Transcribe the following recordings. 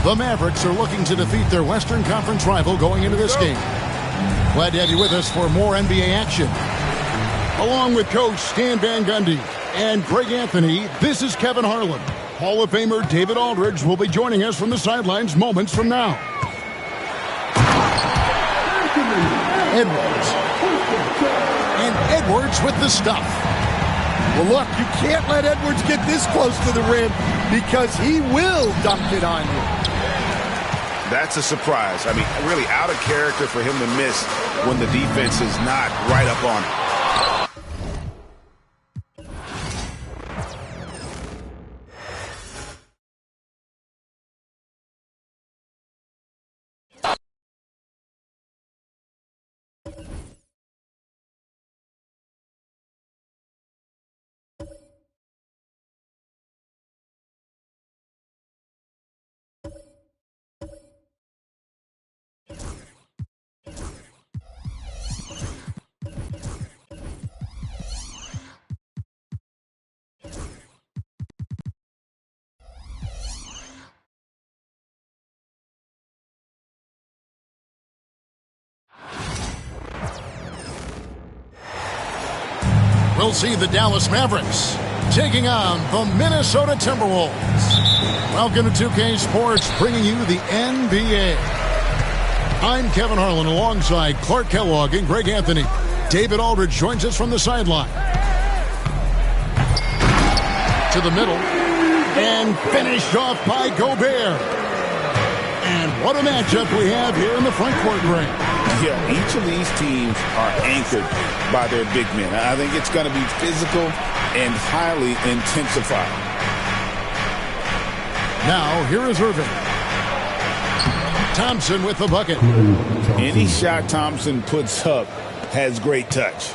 The Mavericks are looking to defeat their Western Conference rival going into this game. Glad to have you with us for more NBA action. Along with Coach Stan Van Gundy and Greg Anthony, this is Kevin Harlan. Hall of Famer David Aldridge will be joining us from the sidelines moments from now. Edwards. And Edwards with the stuff. Well, look, you can't let Edwards get this close to the rim because he will dunk it on you. That's a surprise. I mean, really out of character for him to miss when the defense is not right up on him. We'll see the Dallas Mavericks taking on the Minnesota Timberwolves. Welcome to 2K Sports, bringing you the NBA. I'm Kevin Harlan alongside Clark Kellogg and Greg Anthony. David Aldridge joins us from the sideline. To the middle. And finished off by Gobert. And what a matchup we have here in the front court, Greg. Yeah, each of these teams are anchored by their big men. I think it's going to be physical and highly intensified. Now, here is Irving. Thompson with the bucket. Any shot Thompson puts up has great touch.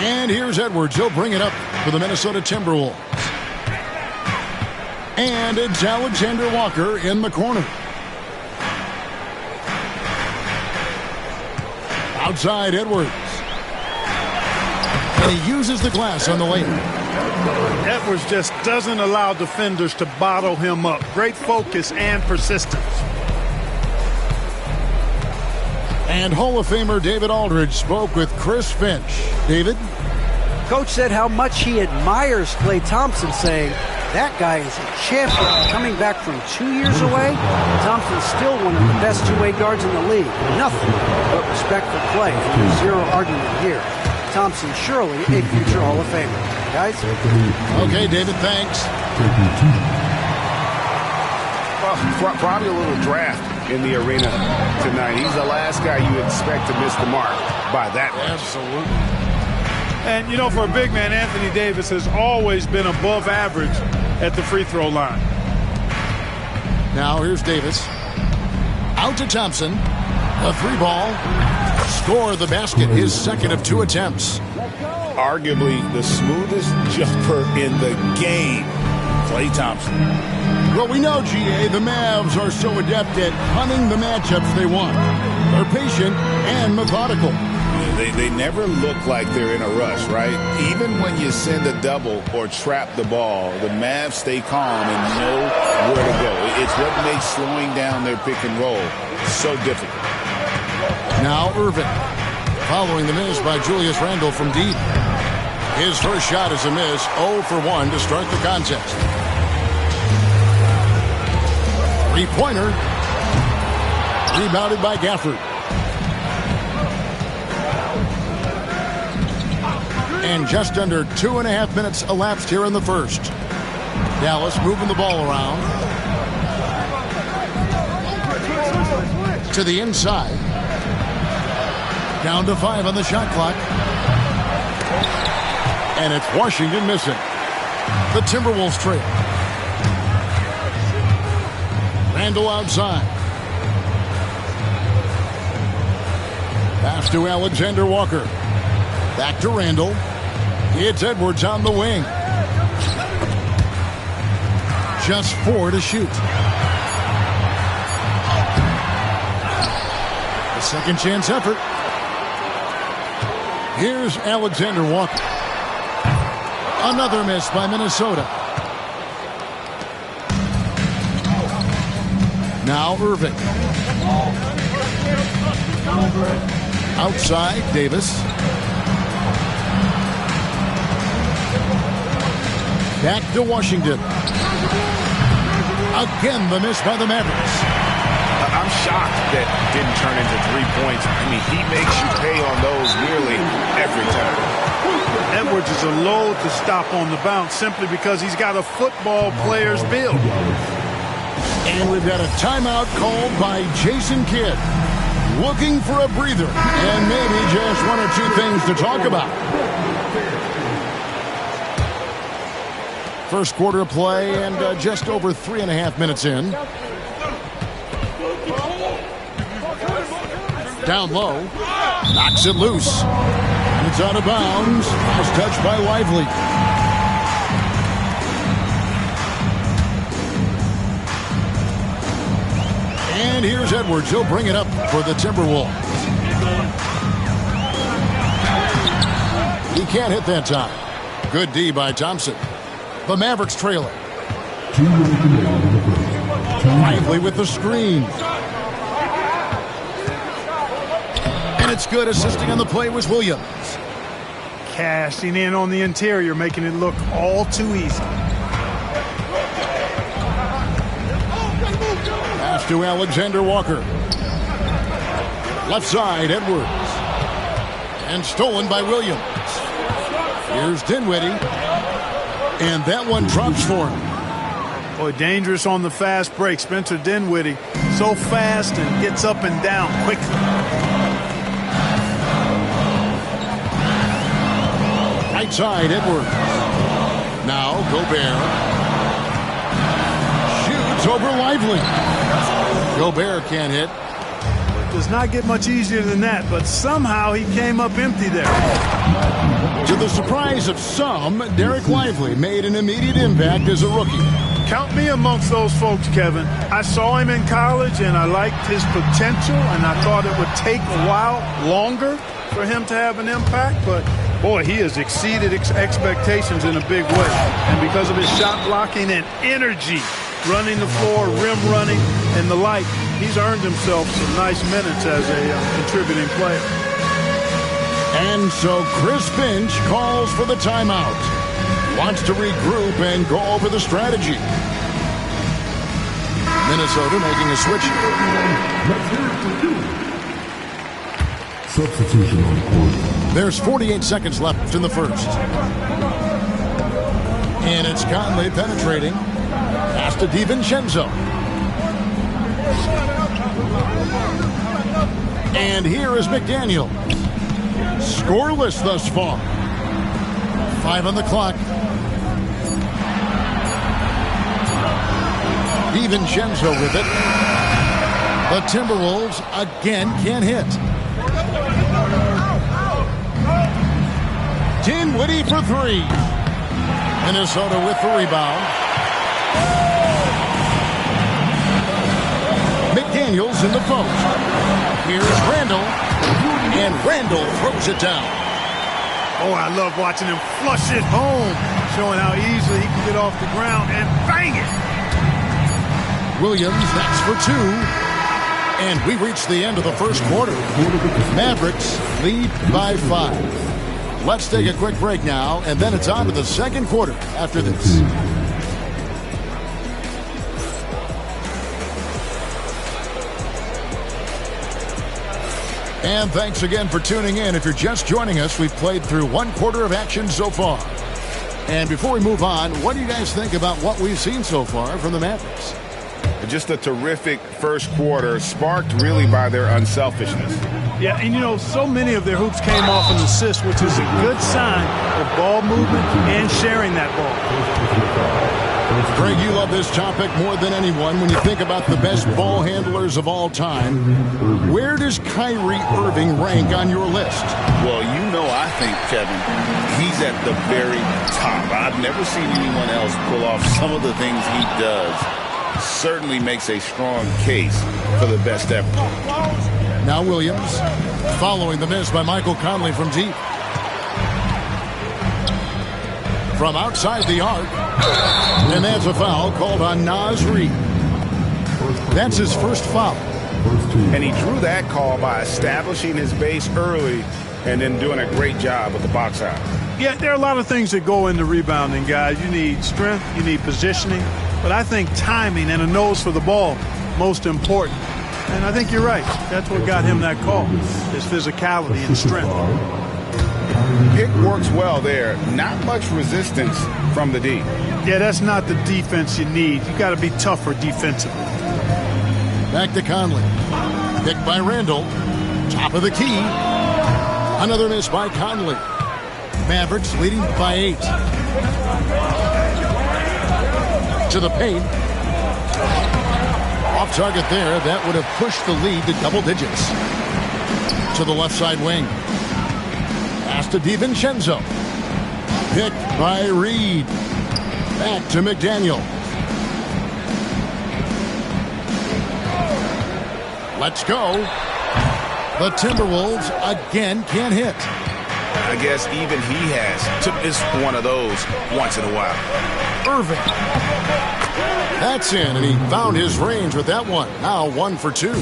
And here's Edwards. He'll bring it up for the Minnesota Timberwolves. And it's Alexander Walker in the corner. Outside Edwards. And he uses the glass on the lane. Edwards just doesn't allow defenders to bottle him up. Great focus and persistence. And Hall of Famer David Aldridge spoke with Chris Finch. David? Coach said how much he admires Klay Thompson, saying, that guy is a champion. Coming back from 2 years away, Thompson's still one of the best two-way guards in the league. Nothing but respect for Klay. Zero argument here. Thompson surely a future Hall of Famer. Guys? Okay, David, thanks. Well, probably a little draft in the arena tonight. He's the last guy you expect to miss the mark by that much. Absolutely. And, you know, for a big man, Anthony Davis has always been above average at the free throw line. Now here's Davis. Out to Thompson. A three ball. Score the basket. His second of 2 attempts. Arguably the smoothest jumper in the game, Klay Thompson. Well, we know, GA, the Mavs are so adept at hunting the matchups they want. They're patient and methodical. They never look like they're in a rush, right? Even when you send a double or trap the ball, the Mavs stay calm and know where to go. It's what makes slowing down their pick and roll so difficult. Now Irving, following the miss by Julius Randle from deep. His first shot is a miss, 0 for 1 to start the contest. Three-pointer, rebounded by Gafford. And just under 2.5 minutes elapsed here in the first. Dallas moving the ball around. To the inside. Down to 5 on the shot clock. And it's Washington missing. The Timberwolves trail. Randle outside. Pass to Alexander Walker. Back to Randle. It's Edwards on the wing. Just 4 to shoot. A second chance effort. Here's Alexander Walker. Another miss by Minnesota. Now Irving. Outside, Davis. Back to Washington. Again, the miss by the Mavericks. I'm shocked that didn't turn into 3 points. I mean, he makes you pay on those nearly every time. Edwards is a load to stop on the bounce simply because he's got a football player's build. And we've got a timeout called by Jason Kidd. Looking for a breather and maybe just one or two things to talk about. First quarter of play and just over 3.5 minutes in. Down low. Knocks it loose. It's out of bounds. Was touched by Lively. And here's Edwards. He'll bring it up for the Timberwolves. He can't hit that time. Good D by Thompson. The Mavericks trailing. Lively with the screen. And it's good. Assisting on the play was Williams. Cashing in on the interior, making it look all too easy. Pass to Alexander Walker. Left side, Edwards. And stolen by Williams. Here's Dinwiddie. And that one drops for him. Boy, dangerous on the fast break. Spencer Dinwiddie, so fast and gets up and down quickly. Right side, Edwards. Now, Gobert. Shoots over Lively. Gobert can't hit. Does not get much easier than that, but somehow he came up empty there. To the surprise of some, Derek Lively made an immediate impact as a rookie. Count me amongst those folks, Kevin. I saw him in college, and I liked his potential, and I thought it would take a while longer for him to have an impact, but boy, he has exceeded expectations in a big way. And because of his shot blocking and energy, running the floor, rim running, and the like, he's earned himself some nice minutes as a contributing player. And so Chris Finch calls for the timeout. Wants to regroup and go over the strategy. Minnesota making a switch. Substitution on court. There's 48 seconds left in the first. And it's Conley penetrating. Pass to DiVincenzo. And here is McDaniel. Scoreless thus far. 5 on the clock. DiVincenzo with it. The Timberwolves again can't hit. Dinwiddie for 3. Minnesota with the rebound. McDaniels in the post. Here's Randall. And Randall throws it down. Oh, I love watching him flush it home, showing how easily he can get off the ground and bang it. Williams, that's for 2. And we reach the end of the first quarter. Mavericks lead by 5. Let's take a quick break now, and then it's on to the second quarter after this. And thanks again for tuning in. If you're just joining us, we've played through 1 quarter of action so far. And before we move on, what do you guys think about what we've seen so far from the Mavericks? Just a terrific first quarter, sparked really by their unselfishness. Yeah, and you know, so many of their hoops came off an assist, which is a good sign of ball movement and sharing that ball. Greg, you love this topic more than anyone when you think about the best ball handlers of all time. Where does Kyrie Irving rank on your list? Well, you know, I think, Kevin, he's at the very top. I've never seen anyone else pull off some of the things he does. Certainly makes a strong case for the best ever. Now Williams, following the miss by Michael Conley from deep. From outside the arc, and that's a foul called on Naz Reid. That's his first foul. And he drew that call by establishing his base early and then doing a great job with the box out. Yeah, there are a lot of things that go into rebounding, guys. You need strength, you need positioning, but I think timing and a nose for the ball, most important. And I think you're right. That's what got him that call, his physicality and strength. Pick works well there. Not much resistance from the D. Yeah, that's not the defense you need. You got to be tougher defensively. Back to Conley. Picked by Randall. Top of the key. Another miss by Conley. Mavericks leading by 8. To the paint. Off target there. That would have pushed the lead to double digits. To the left side wing. Pass to DiVincenzo. Picked by Reed. Back to McDaniel. Let's go. The Timberwolves again can't hit. I guess even he has to miss one of those once in a while. Irving. That's in, and he found his range with that one. Now 1 for 2.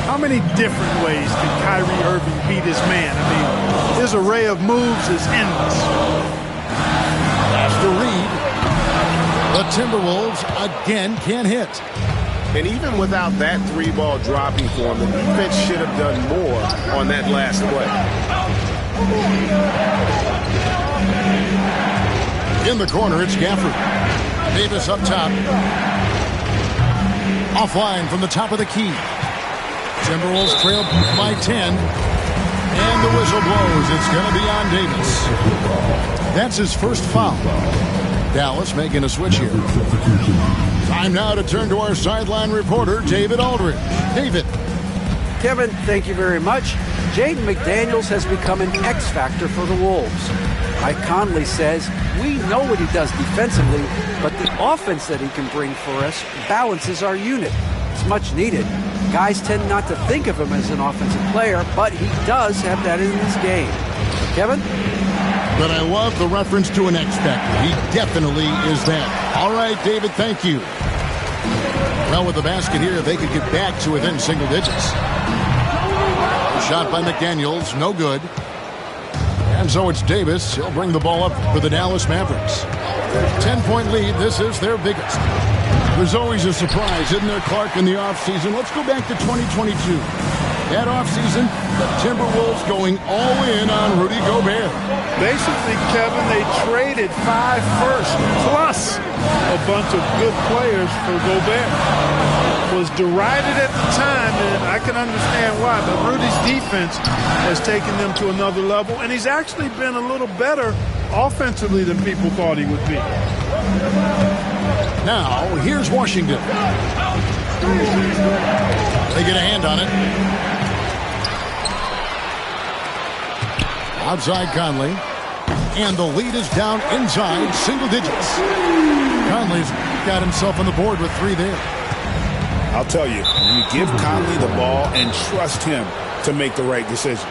How many different ways can Kyrie Irving beat his man? I mean, his array of moves is endless. Pass to Reed. The Timberwolves again can't hit. And even without that 3-ball dropping for him, the defense should have done more on that last play. In the corner, it's Gafford. Davis up top. Offline from the top of the key. Timberwolves trail by 10. And the whistle blows. It's going to be on Davis. That's his first foul. Dallas making a switch here. Time now to turn to our sideline reporter, David Aldridge. David. Kevin, thank you very much. Jaden McDaniels has become an X factor for the Wolves. Mike Conley says, we know what he does defensively, but the offense that he can bring for us balances our unit. It's much needed. Guys tend not to think of him as an offensive player, but he does have that in his game. Kevin? But I love the reference to an X factor. He definitely is that. All right, David, thank you. Well, with the basket here, they could get back to within single digits. Shot by McDaniels, no good. And so it's Davis. He'll bring the ball up for the Dallas Mavericks. 10-point lead. This is their biggest. There's always a surprise, isn't there, Clark, in the offseason? Let's go back to 2022. That offseason, the Timberwolves going all in on Rudy Gobert. Basically, Kevin, they traded 5 firsts plus a bunch of good players for Gobert. Was derided at the time, and I can understand why, but Rudy's defense has taken them to another level, and he's actually been a little better offensively than people thought he would be. Now, here's Washington. They get a hand on it. Outside Conley. And the lead is down inside single digits. Conley's got himself on the board with 3 there. I'll tell you, you give Conley the ball and trust him to make the right decision.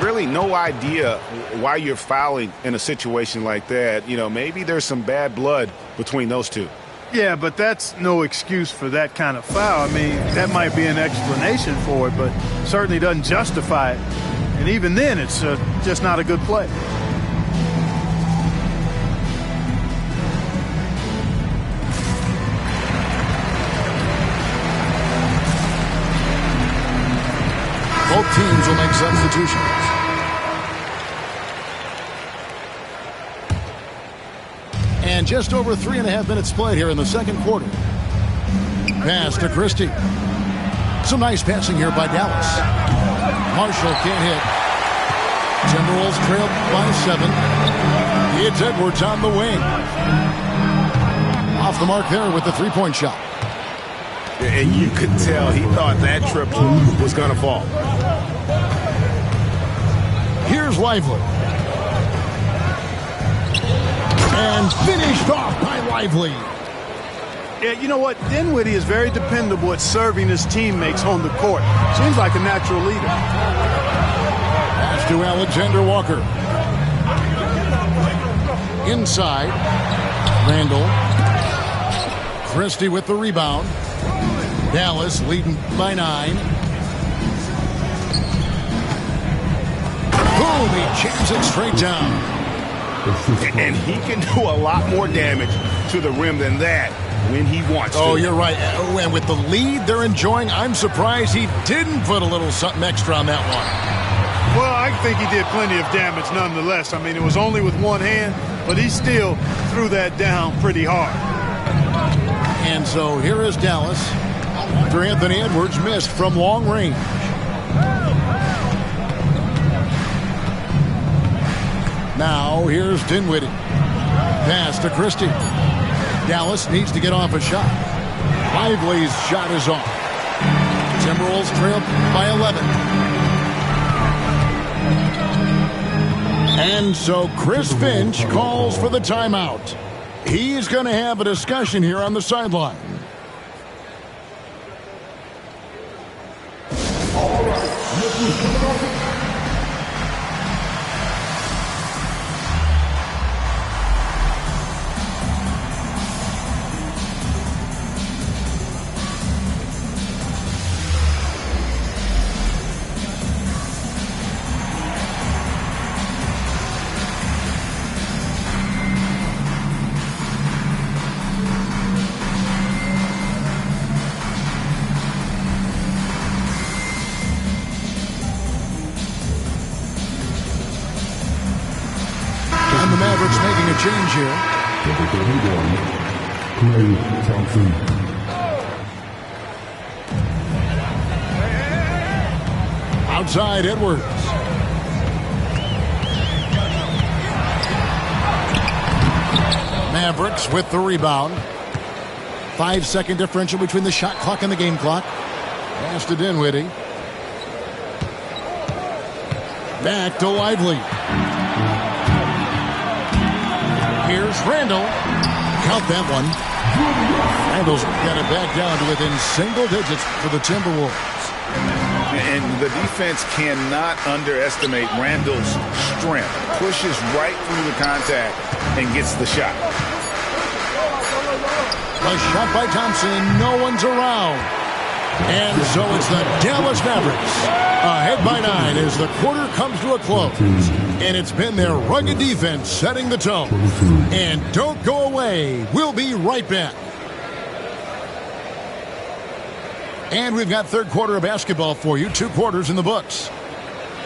Really no idea why you're fouling in a situation like that. You know, maybe there's some bad blood between those two. Yeah, but that's no excuse for that kind of foul. I mean, that might be an explanation for it, but certainly doesn't justify it. And even then, it's just not a good play. Both teams will make substitutions. And just over 3.5 minutes played here in the second quarter. Pass to Christie. Some nice passing here by Dallas. Marshall can't hit. Timberwolves trailed by 7. It's Edwards on the wing. Off the mark there with the 3-point shot. And you could tell he thought that triple was going to fall. Here's Lively. And finished off by Lively. Yeah, you know what? Dinwiddie is very dependable at serving his teammates on the court. Seems like a natural leader. Pass to Alexander Walker. Inside. Randall. Christie with the rebound. Dallas leading by 9. Boom, he jams it straight down. And he can do a lot more damage to the rim than that when he wants to. Oh, you're right. Oh, and with the lead they're enjoying, I'm surprised he didn't put a little something extra on that one. Well, I think he did plenty of damage nonetheless. I mean, it was only with one hand, but he still threw that down pretty hard. And so here is Dallas after Anthony Edwards missed from long range. Now here's Dinwiddie. Pass to Christie. Dallas needs to get off a shot. Lively's shot is off. Timberwolves trail by 11. And so Chris Finch calls for the timeout. He's going to have a discussion here on the sideline. And the Mavericks making a change here. Klay Thompson. Outside Edwards. Mavericks with the rebound. 5-second differential between the shot clock and the game clock. Pass to Dinwiddie. Back to Lively. Here's Randall. Count that one. Randall's got it back down to within single digits for the Timberwolves. And the defense cannot underestimate Randall's strength. Pushes right through the contact and gets the shot. A shot by Thompson. No one's around. And so it's the Dallas Mavericks ahead by 9 as the quarter comes to a close. And it's been their rugged defense setting the tone. And don't go away. We'll be right back. And we've got third quarter of basketball for you. 2 quarters in the books.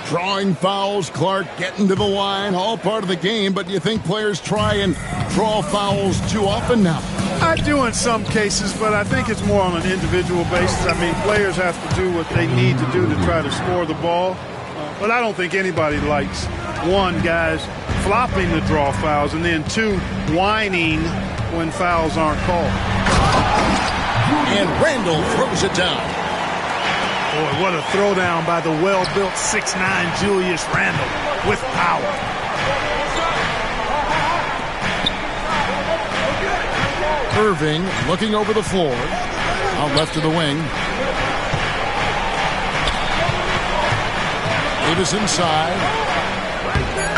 Drawing fouls, Clark getting to the line, all part of the game. But do you think players try and draw fouls too often now? I do in some cases, but I think it's more on an individual basis. I mean, players have to do what they need to do to try to score the ball. But I don't think anybody likes, 1, guys flopping to draw fouls, and then 2, whining when fouls aren't called. And Randall throws it down. Boy, what a throwdown by the well-built 6'9" Julius Randle with power. Irving looking over the floor. Out left to the wing. Davis inside.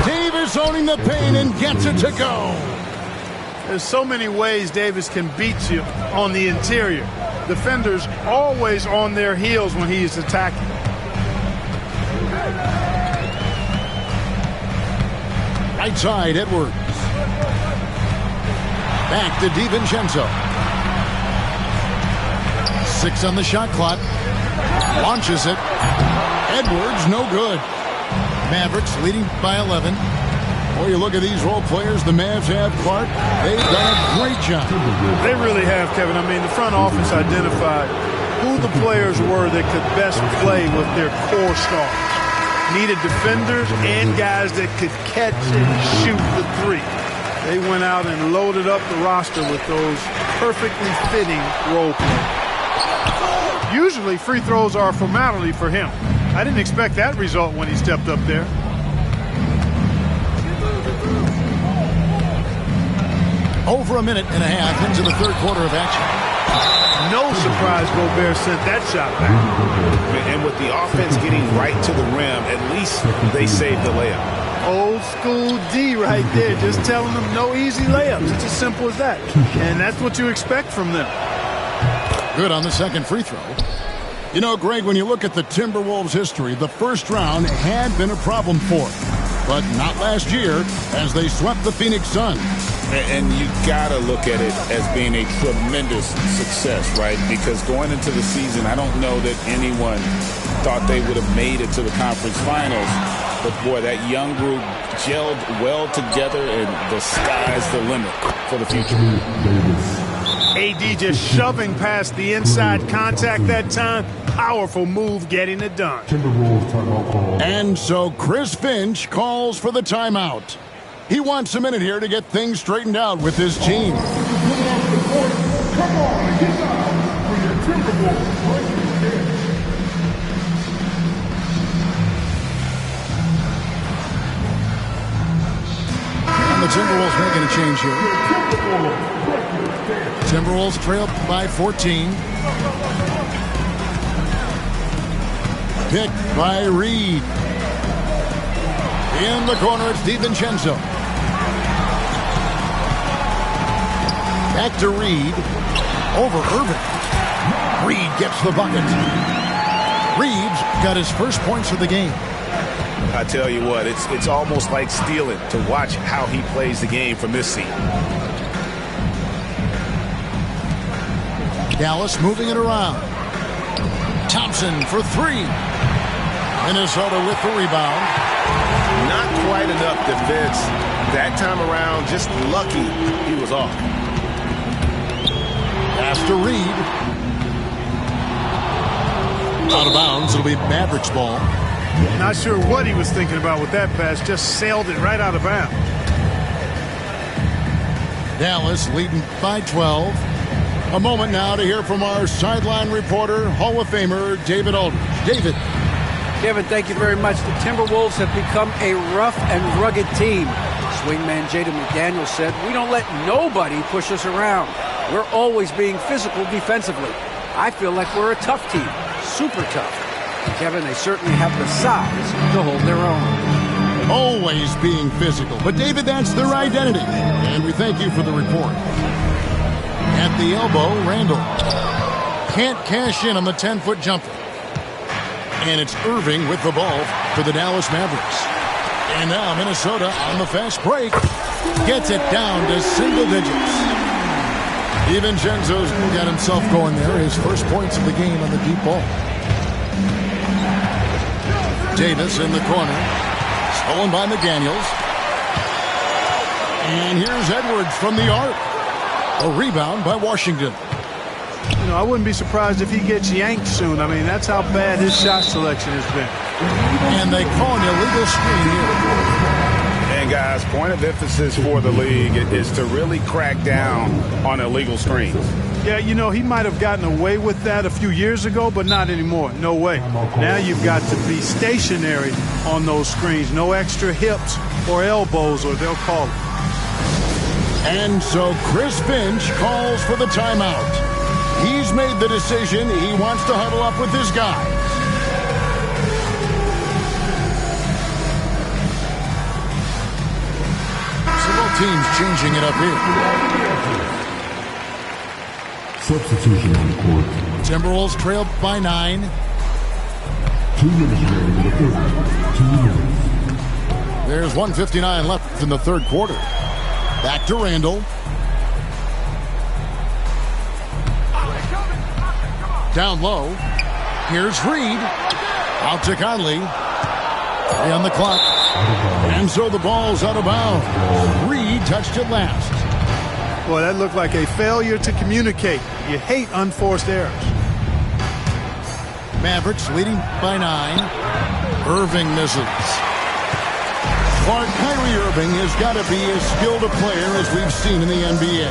Davis owning the paint and gets it to go. There's so many ways Davis can beat you on the interior. Defenders always on their heels when he is attacking. Right side, Edwards. Back to DiVincenzo. 6 on the shot clock. Launches it. Edwards, no good. Mavericks leading by 11. Boy, you look at these role players the Mavs have, Clark. They've done a great job. They really have, Kevin. I mean, the front office identified who the players were that could best play with their core stars. Needed defenders and guys that could catch and shoot the 3. They went out and loaded up the roster with those perfectly fitting role players. Usually free throws are a formality for him. I didn't expect that result when he stepped up there. Over a minute and a half into the third quarter of action. No surprise Gobert sent that shot back. And with the offense getting right to the rim, at least they saved the layup. Old school D right there, just telling them no easy layups. It's as simple as that. And that's what you expect from them. Good on the second free throw. You know, Greg, when you look at the Timberwolves' history, the first round had been a problem for them. But not last year, as they swept the Phoenix Suns. And you got to look at it as being a tremendous success, right? Because going into the season, I don't know that anyone thought they would have made it to the conference finals. But, boy, that young group gelled well together, and the sky's the limit for the future. AD just shoving past the inside contact that time. Powerful move getting it done. And so Chris Finch calls for the timeout. He wants a minute here to get things straightened out with his team. And the Timberwolves making a change here. Timberwolves trail by 14. Picked by Reed. In the corner, it's DiVincenzo. Back to Reed. Over Irving. Reed gets the bucket. Reed's got his first points of the game. I tell you what, it's almost like stealing to watch how he plays the game from this seat. Dallas moving it around. Thompson for three. Minnesota with the rebound. Not quite enough defense that time around. Just lucky he was off. Pass to Reed. Out of bounds. It'll be Mavericks ball. Not sure what he was thinking about with that pass. Just sailed it right out of bounds. Dallas leading by 12. A moment now to hear from our sideline reporter, Hall of Famer David Aldridge. David. Kevin, thank you very much. The Timberwolves have become a rough and rugged team. Swingman Jaden McDaniel said, "We don't let nobody push us around. We're always being physical defensively. I feel like we're a tough team, super tough." Kevin, they certainly have the size to hold their own. Always being physical. But, David, that's their identity. And we thank you for the report. At the elbow, Randall. Can't cash in on the 10-foot jumper. And it's Irving with the ball for the Dallas Mavericks. And now Minnesota on the fast break. Gets it down to single digits. DiVincenzo's got himself going there. His first points of the game on the deep ball. Davis in the corner. Stolen by McDaniels. And here's Edwards from the arc. A rebound by Washington. You know, I wouldn't be surprised if he gets yanked soon. I mean, that's how bad his shot selection has been. And they call an illegal screen here. And, guys, point of emphasis for the league is to really crack down on illegal screens. Yeah, you know, he might have gotten away with that a few years ago, but not anymore. No way. Now you've got to be stationary on those screens. No extra hips or elbows, or they'll call it. And so Chris Finch calls for the timeout. He's made the decision. He wants to huddle up with his guys. Several teams changing it up here. Substitution on the court. Timberwolves trailed by 9. 2 minutes remaining in the third. 2 minutes. There's 1:59 left in the third quarter. Back to Randall. Down low. Here's Reed. Out to Conley. 3 on the clock. And so the ball's out of bounds. Reed touched it last. Boy, that looked like a failure to communicate. You hate unforced errors. Mavericks leading by 9. Irving misses. Kyrie Irving has got to be as skilled a player as we've seen in the NBA.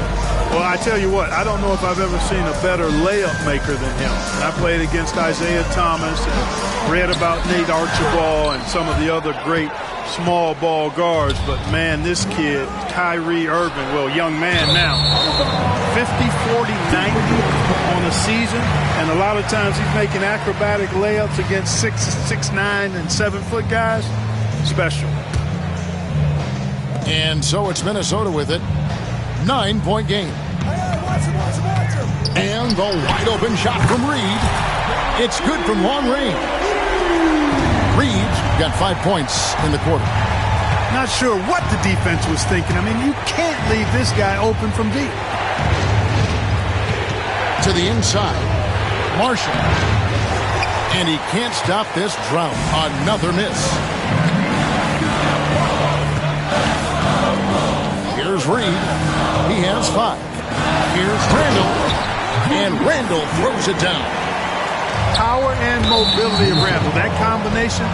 Well, I tell you what, I don't know if I've ever seen a better layup maker than him. I played against Isaiah Thomas and read about Nate Archibald and some of the other great small ball guards. But, man, this kid, Kyrie Irving, well, young man now, 50, 40, 90 on a season. And a lot of times he's making acrobatic layups against 6'9", and 7-foot guys. Special. And so it's Minnesota with it. 9-point game. And the wide open shot from Reed. It's good from long range. Reed got 5 points in the quarter. Not sure what the defense was thinking. I mean, you can't leave this guy open from deep. To the inside. Marshall. And he can't stop this drought. Another miss. Here's Reed. He has 5. Here's Randall. And Randall throws it down. Power and mobility of Randall. That combination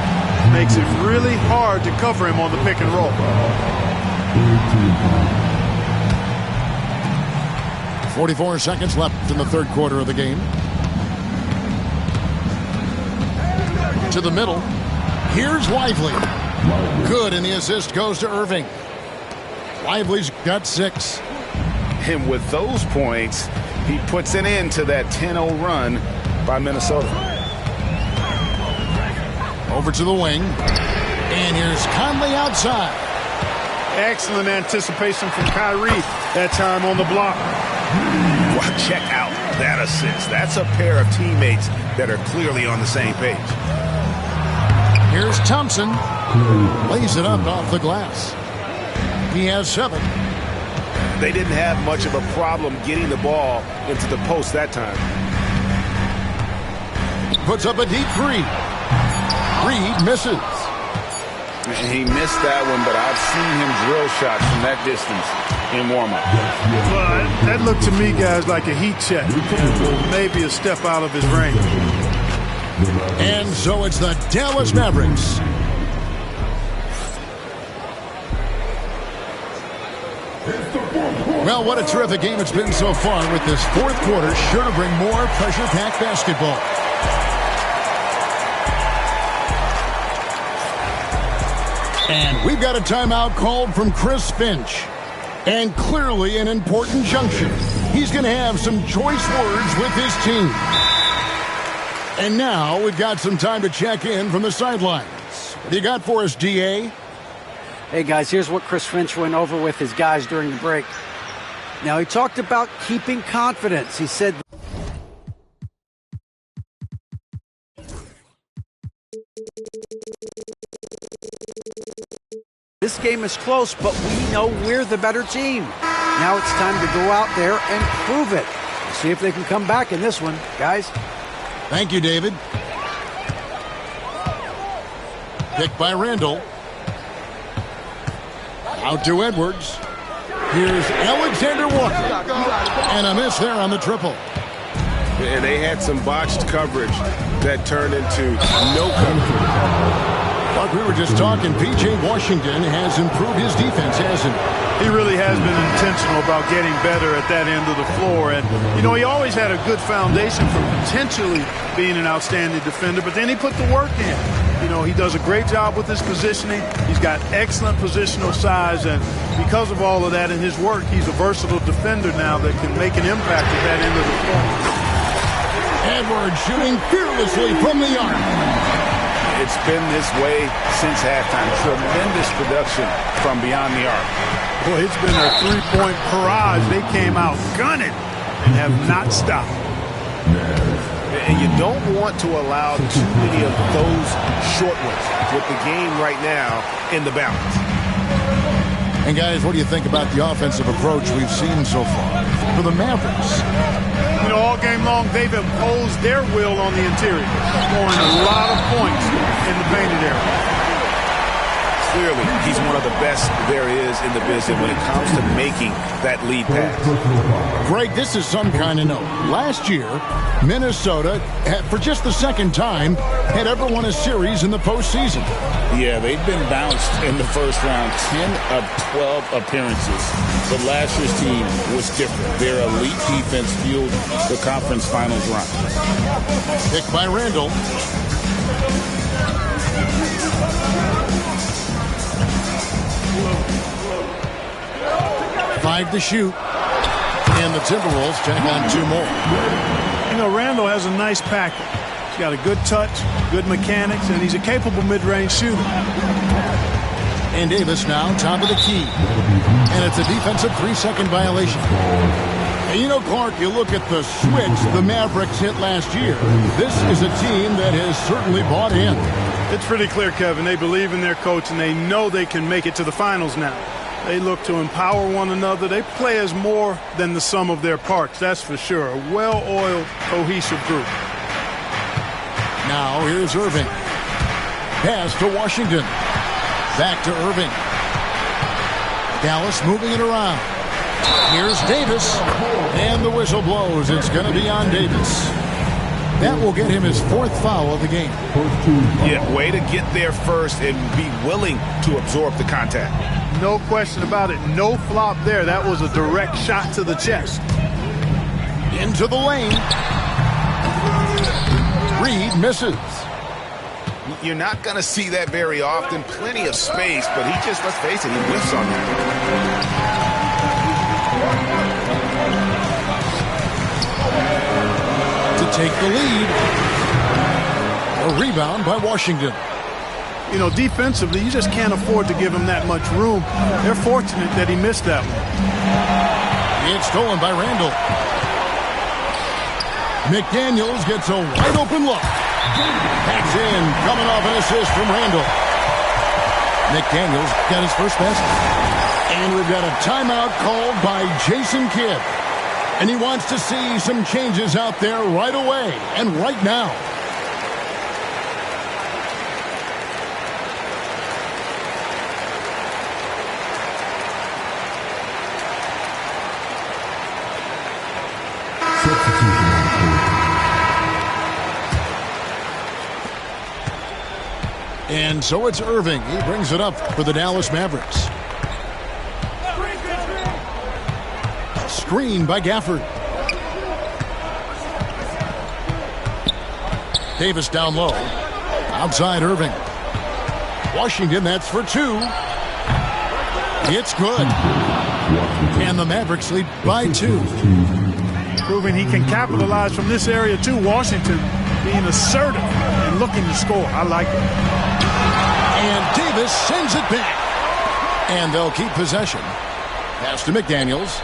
makes it really hard to cover him on the pick and roll. 44 seconds left in the third quarter of the game. To the middle. Here's Lively. Good, and the assist goes to Irving. Lively's got 6. And with those points, he puts an end to that 10-0 run by Minnesota. Over to the wing. And here's Conley outside. Excellent anticipation from Kyrie that time on the block. Well, check out that assist. That's a pair of teammates that are clearly on the same page. Here's Thompson. Lays it up off the glass. He has 7. They didn't have much of a problem getting the ball into the post that time. Puts up a deep 3. Reed misses. And he missed that one, but I've seen him drill shots from that distance in warm-up. Well, that looked to me, guys, like a heat check. Maybe a step out of his range. And so it's the Dallas Mavericks. Well, what a terrific game it's been so far, with this fourth quarter sure to bring more pressure-packed basketball. And we've got a timeout called from Chris Finch. And clearly an important junction. He's going to have some choice words with his team. And now we've got some time to check in from the sidelines. What do you got for us, DA? Hey, guys, here's what Chris Finch went over with his guys during the break. Now, he talked about keeping confidence. He said, this game is close, but we know we're the better team. Now it's time to go out there and prove it. See if they can come back in this one, guys. Thank you, David. Picked by Randall. Out to Edwards. Here's Alexander Walker. And a miss there on the triple. And they had some botched coverage that turned into no coverage. Like we were just talking, P.J. Washington has improved his defense, hasn't he? He really has been intentional about getting better at that end of the floor. And, you know, he always had a good foundation for potentially being an outstanding defender, but then he put the work in. You know, he does a great job with his positioning. He's got excellent positional size, and because of all of that in his work, he's a versatile defender now that can make an impact at that end of the floor. Edwards shooting fearlessly from the arc. It's been this way since halftime. Tremendous production from beyond the arc. Boy, it's been a three-point barrage. They came out gunning and have not stopped. And you don't want to allow too many of those short ones with the game right now in the balance. And guys, what do you think about the offensive approach we've seen so far for the Mavericks? You know, all game long, they've imposed their will on the interior, scoring a lot of points in the painted area. Clearly, he's one of the best there is in the business when it comes to making that lead pass. Greg, this is some kind of note. Last year, Minnesota, for just the second time, had ever won a series in the postseason. Yeah, they've been bounced in the first round, 10 of 12 appearances. But last year's team was different. Their elite defense fueled the conference finals run. Picked by Randall. Five to shoot. And the Timberwolves take on 2 more. You know, Randall has a nice package. He's got a good touch, good mechanics, and he's a capable mid-range shooter. And Davis now top of the key. And it's a defensive 3-second violation. And you know, Clark, you look at the switch the Mavericks hit last year. This is a team that has certainly bought in. It's pretty clear, Kevin. They believe in their coach, and they know they can make it to the finals now. They look to empower one another. They play as more than the sum of their parts, that's for sure. A well-oiled, cohesive group. Now here's Irving. Pass to Washington. Back to Irving. Dallas moving it around. Here's Davis. And the whistle blows. It's going to be on Davis. That will get him his 4th foul of the game. Yeah, way to get there first and be willing to absorb the contact. No question about it. No flop there. That was a direct shot to the chest. Into the lane. Reed misses. You're not going to see that very often. Plenty of space, but he just, let's face it, he whiffs on that. To take the lead. A rebound by Washington. You know, defensively, you just can't afford to give him that much room. They're fortunate that he missed that one. It's stolen by Randall. McDaniels gets a wide open look. Backs in, coming off an assist from Randall. McDaniels got his first basket. And we've got a timeout called by Jason Kidd. And he wants to see some changes out there right away and right now. And so it's Irving. He brings it up for the Dallas Mavericks. A screen by Gafford. Davis down low. Outside Irving. Washington, that's for 2. It's good. And the Mavericks lead by 2. Proving he can capitalize from this area too. Washington being assertive and looking to score. I like it. And Davis sends it back. And they'll keep possession. Pass to McDaniels.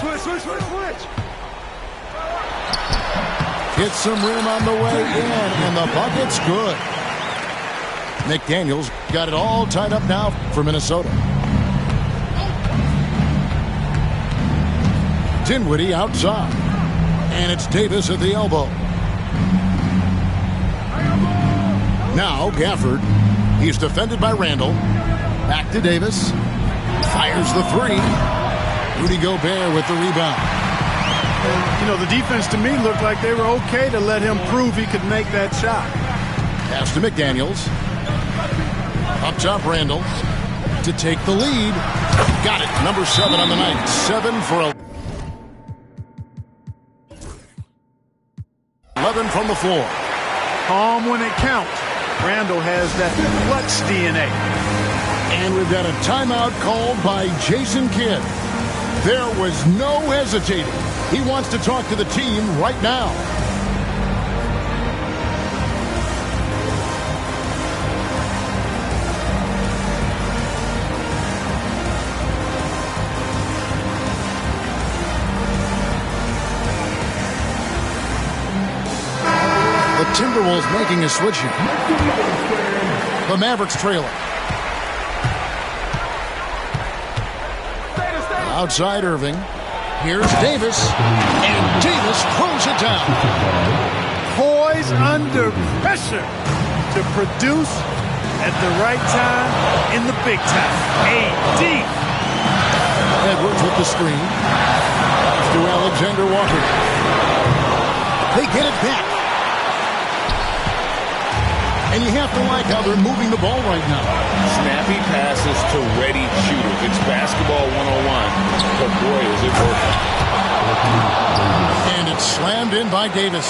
Switch. Hits some rim on the way in, and the bucket's good. McDaniels got it all tied up now for Minnesota. Dinwiddie outside. And it's Davis at the elbow. Now Gafford. He's defended by Randall. Back to Davis. Fires the 3. Rudy Gobert with the rebound. You know, the defense to me looked like they were okay to let him prove he could make that shot. Pass to McDaniels. Up top Randall. To take the lead. Got it. Number 7 on the night. 7 for 11 from the floor. Calm when it counts. Randall has that clutch DNA. And we've got a timeout called by Jason Kidd. There was no hesitating. He wants to talk to the team right now. The Timberwolves making a switch here. The Mavericks trailing. Outside Irving. Here's Davis. And Davis throws it down. Poised under pressure to produce at the right time in the big time. AD. Edwards with the screen. To Alexander Walker. They get it back. And you have to like how they're moving the ball right now. Snappy passes to ready shooters. It's basketball 101. But boy, is it working. And it's slammed in by Davis.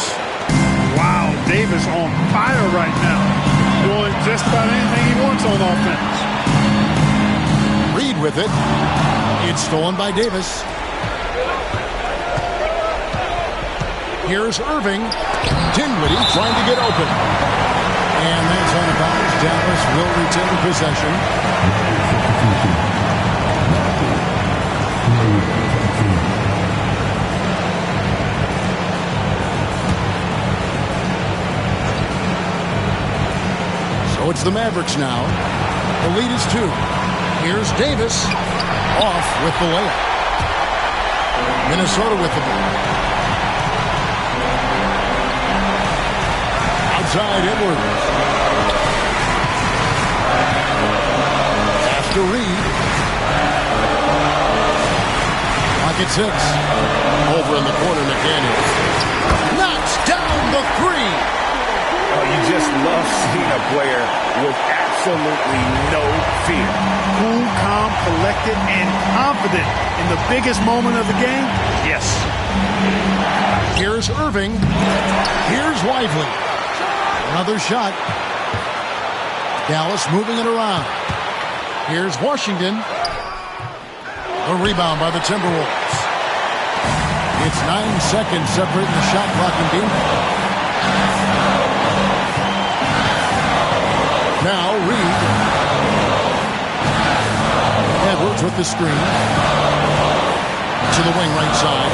Wow, Davis on fire right now. Doing just about anything he wants on offense. Reed with it. It's stolen by Davis. Here's Irving. Dinwiddie trying to get open. And that's out of bounds. Dallas will retain possession. So it's the Mavericks now. The lead is 2. Here's Davis. Off with the layup. Minnesota with the ball. Outside Edwards. Pass to Reed. Pocket 6. Over in the corner, McDaniels. Knocks down the 3. Oh, you just love seeing a player with absolutely no fear. Cool, calm, collected, and confident in the biggest moment of the game. Yes. Here's Irving. Here's Lively. Another shot. Dallas moving it around. Here's Washington. A rebound by the Timberwolves. It's 9 seconds separating the shot clock and game. Now Reed. Edwards with the screen. To the wing right side.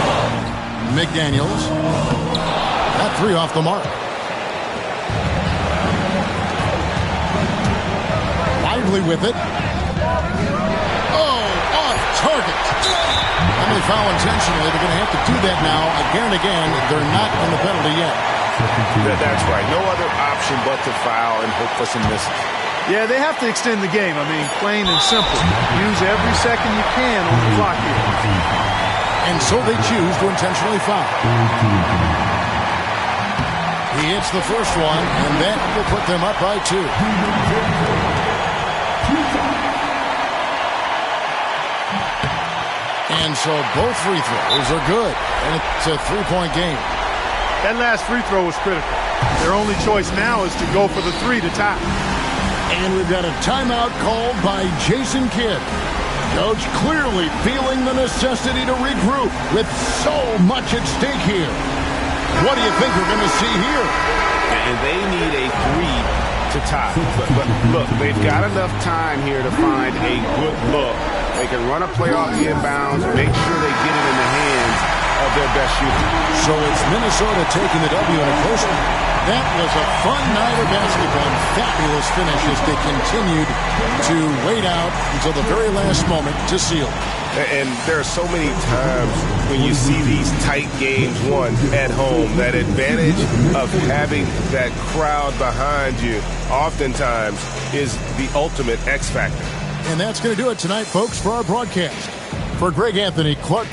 McDaniels. That 3 off the mark. Lively with it. Oh, off target. And they foul intentionally. They're going to have to do that now again and again. They're not in the penalty yet. That's right. No other option but to foul and hope for some misses. Yeah, they have to extend the game. I mean, plain and simple. Use every second you can on the clock here. And so they choose to intentionally foul. He hits the first one, and that will put them up by 2. And so both free throws are good. And it's a 3-point game. That last free throw was critical. Their only choice now is to go for the 3 to tie. And we've got a timeout called by Jason Kidd. Coach clearly feeling the necessity to regroup with so much at stake here. What do you think we're going to see here? And they need a 3 to tie. But look, they've got enough time here to find a good look. They can run a play off the inbounds, make sure they get it in the hands of their best shooter. So it's Minnesota taking the W in a close one. That was a fun night of basketball and fabulous finish as they continued to wait out until the very last moment to seal. And there are so many times when you see these tight games won at home, that advantage of having that crowd behind you oftentimes is the ultimate X factor. And that's going to do it tonight, folks, for our broadcast. For Greg Anthony, Clark